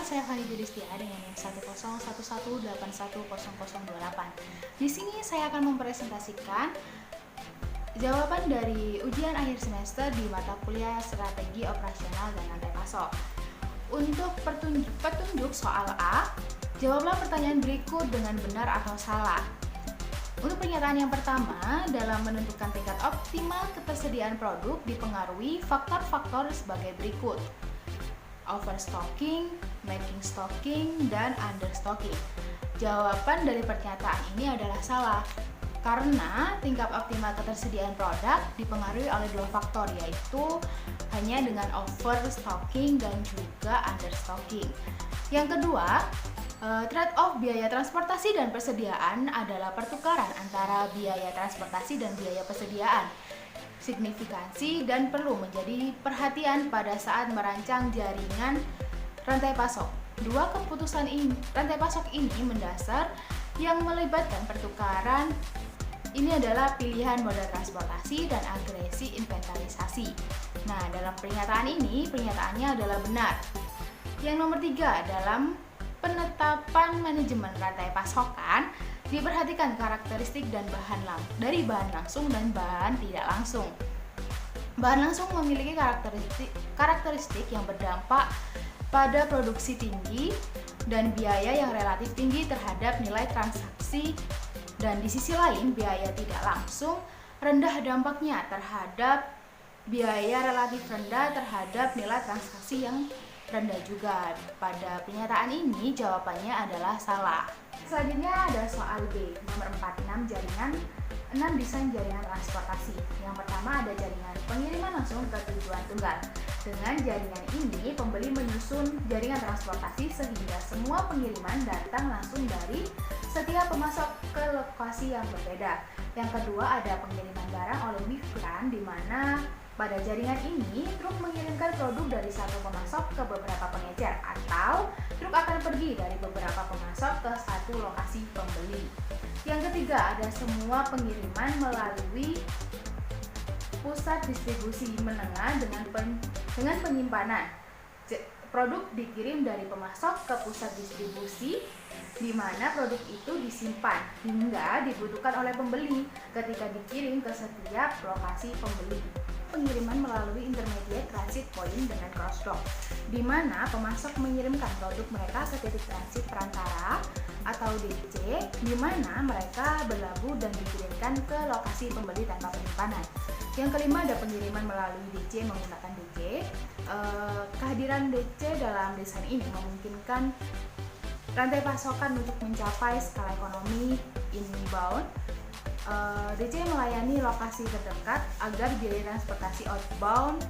saya Fani Judistia dengan NIM 101181008. Di sini saya akan mempresentasikan jawaban dari ujian akhir semester di mata kuliah Strategi Operasional dan Rantai Pasok. Untuk petunjuk soal A, jawablah pertanyaan berikut dengan benar atau salah. Untuk pernyataan yang pertama, dalam menentukan tingkat optimal ketersediaan produk dipengaruhi faktor-faktor sebagai berikut: overstocking, making stocking, dan understocking. Jawaban dari pernyataan ini adalah salah, karena tingkat optimal ketersediaan produk dipengaruhi oleh dua faktor, yaitu hanya dengan overstocking dan juga understocking. Yang kedua, trade-off biaya transportasi dan persediaan adalah pertukaran antara biaya transportasi dan biaya persediaan. Signifikansi dan perlu menjadi perhatian pada saat merancang jaringan rantai pasok. Dua keputusan rantai pasok ini mendasar yang melibatkan pertukaran ini adalah pilihan moda transportasi dan agresi inventarisasi. Nah, dalam pernyataan ini, pernyataannya adalah benar. Yang nomor 3, dalam penetapan manajemen rantai pasokan diperhatikan karakteristik dan dari bahan langsung dan bahan tidak langsung. Bahan langsung memiliki karakteristik yang berdampak pada produksi tinggi dan biaya yang relatif tinggi terhadap nilai transaksi, dan di sisi lain biaya tidak langsung rendah dampaknya terhadap biaya relatif rendah terhadap nilai transaksi yang rendah juga. Pada pernyataan ini jawabannya adalah salah. Selanjutnya ada soal B, nomor 46, jaringan 6 desain jaringan transportasi. Yang pertama ada jaringan pengiriman langsung ke tujuan tunggal. Dengan jaringan ini, pembeli menyusun jaringan transportasi sehingga semua pengiriman datang langsung dari setiap pemasok ke lokasi yang berbeda. Yang kedua ada pengiriman barang oleh migran, di mana pada jaringan ini, truk mengirimkan produk dari satu pemasok ke beberapa pengecer, atau truk akan pergi dari beberapa pemasok ke satu lokasi pembeli. Yang ketiga, ada semua pengiriman melalui pusat distribusi menengah dengan penyimpanan. Produk dikirim dari pemasok ke pusat distribusi, di mana produk itu disimpan hingga dibutuhkan oleh pembeli ketika dikirim ke setiap lokasi pembeli. Pengiriman melalui intermediate transit point dengan cross dock, di mana pemasok mengirimkan produk mereka ke titik transit perantara atau DC, di mana mereka berlabuh dan dikirimkan ke lokasi pembeli tanpa penyimpanan. Yang kelima ada pengiriman melalui DC menggunakan DC. Kehadiran DC dalam desain ini memungkinkan rantai pasokan untuk mencapai skala ekonomi inbound. DC melayani lokasi terdekat agar biaya transportasi outbound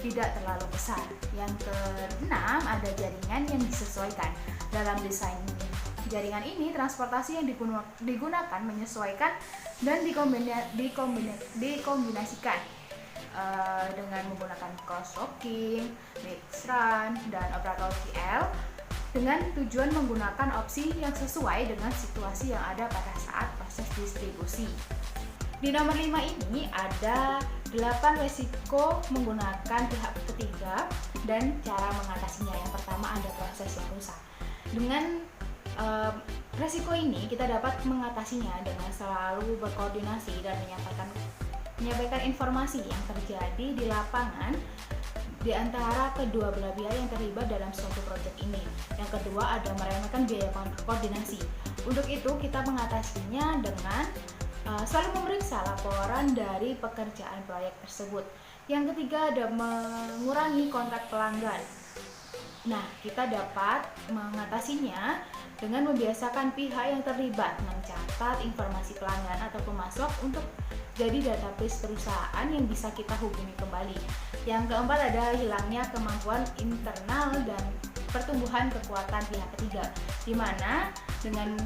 tidak terlalu besar. Yang keenam ada jaringan yang disesuaikan. Dalam desain jaringan ini, transportasi yang digunakan menyesuaikan dan dikombinasikan dengan menggunakan cross-docking, mix run, dan operator TL dengan tujuan menggunakan opsi yang sesuai dengan situasi yang ada pada saat proses distribusi. Di nomor 5 ini ada 8 resiko menggunakan pihak ketiga dan cara mengatasinya. Yang pertama ada proses yang rusak. Dengan resiko ini kita dapat mengatasinya dengan selalu berkoordinasi dan menyampaikan informasi yang terjadi di lapangan di antara kedua belah pihak yang terlibat dalam suatu proyek ini. Yang kedua ada meremehkan biaya koordinasi. Untuk itu kita mengatasinya dengan selalu memeriksa laporan dari pekerjaan proyek tersebut. Yang ketiga ada mengurangi kontrak pelanggan. Nah, kita dapat mengatasinya dengan membiasakan pihak yang terlibat mencatat informasi pelanggan atau pemasok untuk jadi database perusahaan yang bisa kita hubungi kembali. Yang keempat ada hilangnya kemampuan internal dan pertumbuhan kekuatan pihak ketiga, di mana dengan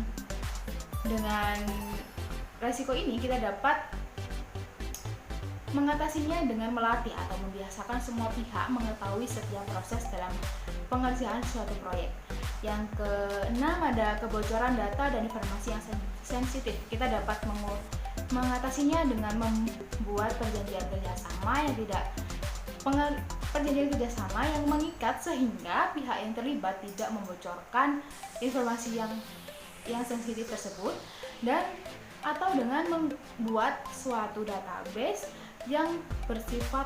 resiko ini kita dapat mengatasinya dengan melatih atau membiasakan semua pihak mengetahui setiap proses dalam pengerjaan suatu proyek. Yang keenam ada kebocoran data dan informasi yang sensitif. Kita dapat mengatasinya dengan membuat perjanjian kerjasama yang tidak perjanjian kerjasama yang mengikat sehingga pihak yang terlibat tidak membocorkan informasi yang sensitif tersebut, dan atau dengan membuat suatu database yang bersifat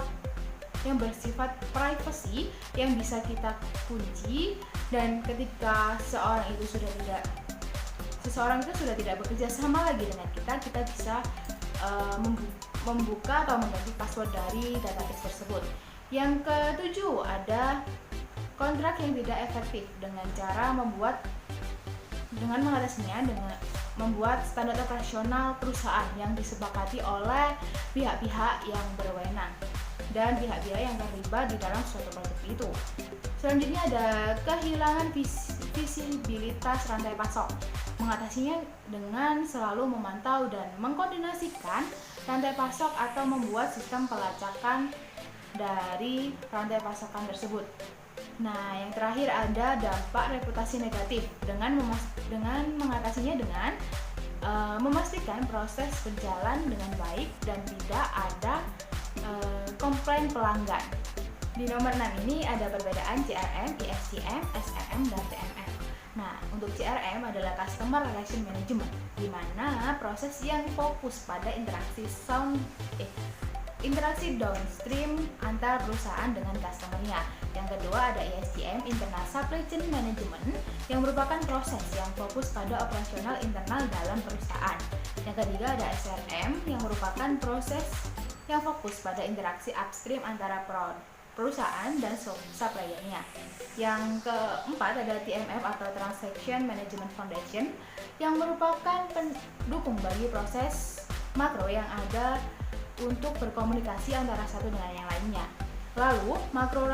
privacy yang bisa kita kunci, dan ketika seseorang itu sudah tidak bekerja sama lagi dengan kita bisa membuka atau mengganti password dari database tersebut. Yang ketujuh, ada kontrak yang tidak efektif dengan mengatasinya dengan membuat standar operasional perusahaan yang disepakati oleh pihak-pihak yang berwenang dan pihak-pihak yang terlibat di dalam suatu proyek itu. Selanjutnya ada kehilangan visibilitas rantai pasok. Mengatasinya dengan selalu memantau dan mengkoordinasikan rantai pasok atau membuat sistem pelacakan dari rantai pasokan tersebut. Nah, yang terakhir ada dampak reputasi negatif dengan mengatasinya dengan memastikan proses berjalan dengan baik dan tidak ada komplain pelanggan. Di nomor 6 ini ada perbedaan CRM, ISCM, SRM, dan TMF. Nah, untuk CRM adalah Customer Relation Management, di mana proses yang fokus pada interaksi downstream antar perusahaan dengan customer-nya. Yang kedua ada ISCM, Internal Supply Chain Management, yang merupakan proses yang fokus pada operasional internal dalam perusahaan. Yang ketiga ada SRM, yang merupakan proses yang fokus pada interaksi upstream antara perusahaan dan supplier-nya. Yang keempat ada TMF atau Transaction Management Foundation, yang merupakan pendukung bagi proses makro yang ada untuk berkomunikasi antara satu dengan yang lainnya. Lalu makro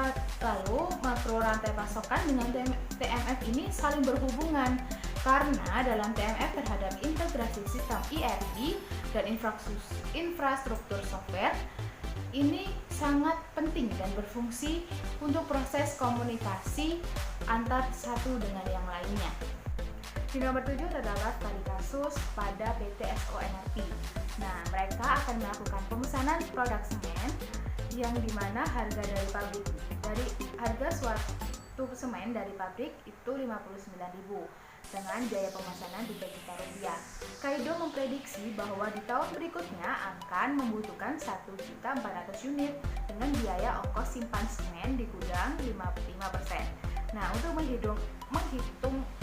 rantai pasokan dengan TMF ini saling berhubungan karena dalam TMF terhadap integrasi sistem ERP dan infrastruktur software ini sangat penting dan berfungsi untuk proses komunikasi antar satu dengan yang lainnya. Di nomor 7 terdapat studi kasus pada PT SO NRP. Nah, mereka akan melakukan pemesanan produk semen yang dimana harga suatu semen dari pabrik itu 59.000 dengan biaya pemesanan 3 juta rupiah. Kaido memprediksi bahwa di tahun berikutnya akan membutuhkan 1.400 unit dengan biaya ongkos simpan semen di gudang 55%. Nah, untuk menghitung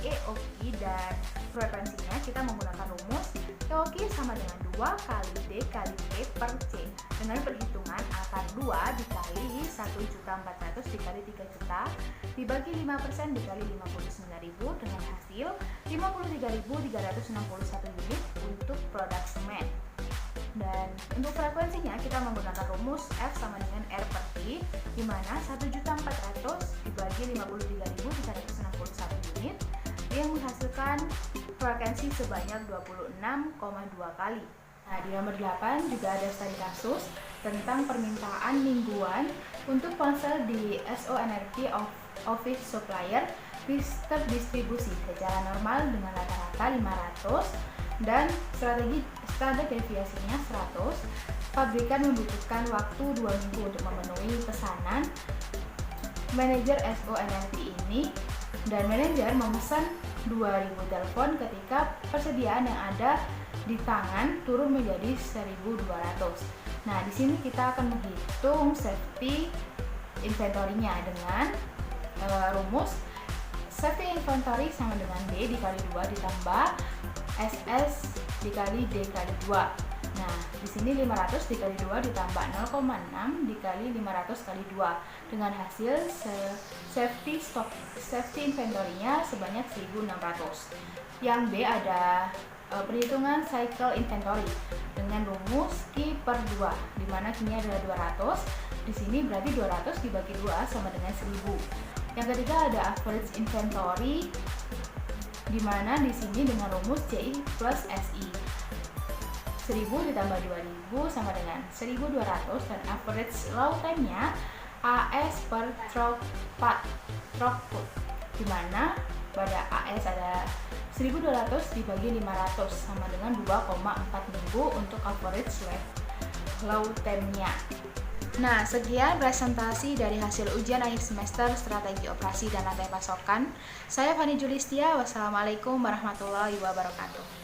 EOQ dan frekuensinya kita menggunakan rumus EOQ sama dengan 2 kali D kali P per C dengan perhitungan akar 2 dikali 1.400 dikali 3 juta dibagi 5% dikali 59.000 dengan hasil 53.361 unit untuk produk semen. Dan untuk frekuensinya kita menggunakan rumus F sama dengan R per T, di mana 1.400 dibagi 53.361 unit yang menghasilkan frekuensi sebanyak 26,2 kali. Nah, di nomor 8 juga ada studi kasus tentang permintaan mingguan untuk ponsel di SO NRP Office Supplier terdistribusi secara normal dengan rata-rata 500 dan standar deviasinya 100. Pabrikan membutuhkan waktu 2 minggu untuk memenuhi pesanan manajer SO NRP ini, dan manajer memesan 2.000 telepon ketika persediaan yang ada di tangan turun menjadi 1.200. Nah, di sini kita akan menghitung safety inventory-nya dengan rumus safety inventory sama dengan D dikali 2 ditambah SS dikali D kali 2. Nah, di sini 500 dikali 2 ditambah 0,6 dikali 500 kali 2 dengan hasil safety inventory-nya sebanyak 1.600. Yang B ada perhitungan cycle inventory dengan rumus Q per 2, di mana Q-nya adalah 200. Di sini berarti 200 dibagi 2 sama dengan 1.000. Yang ketiga ada average inventory, di mana di sini dengan rumus CI plus SI. 1.000 ditambah 2.000 sama dengan 1.200 dan average load time-nya AS per throughput, di mana pada AS ada 1.200 dibagi 500 sama dengan 2,4 minggu untuk average load time-nya. Nah, sekian presentasi dari hasil ujian akhir semester strategi operasi dan rantai pasokan. Saya Fani Julistia, wassalamualaikum warahmatullahi wabarakatuh.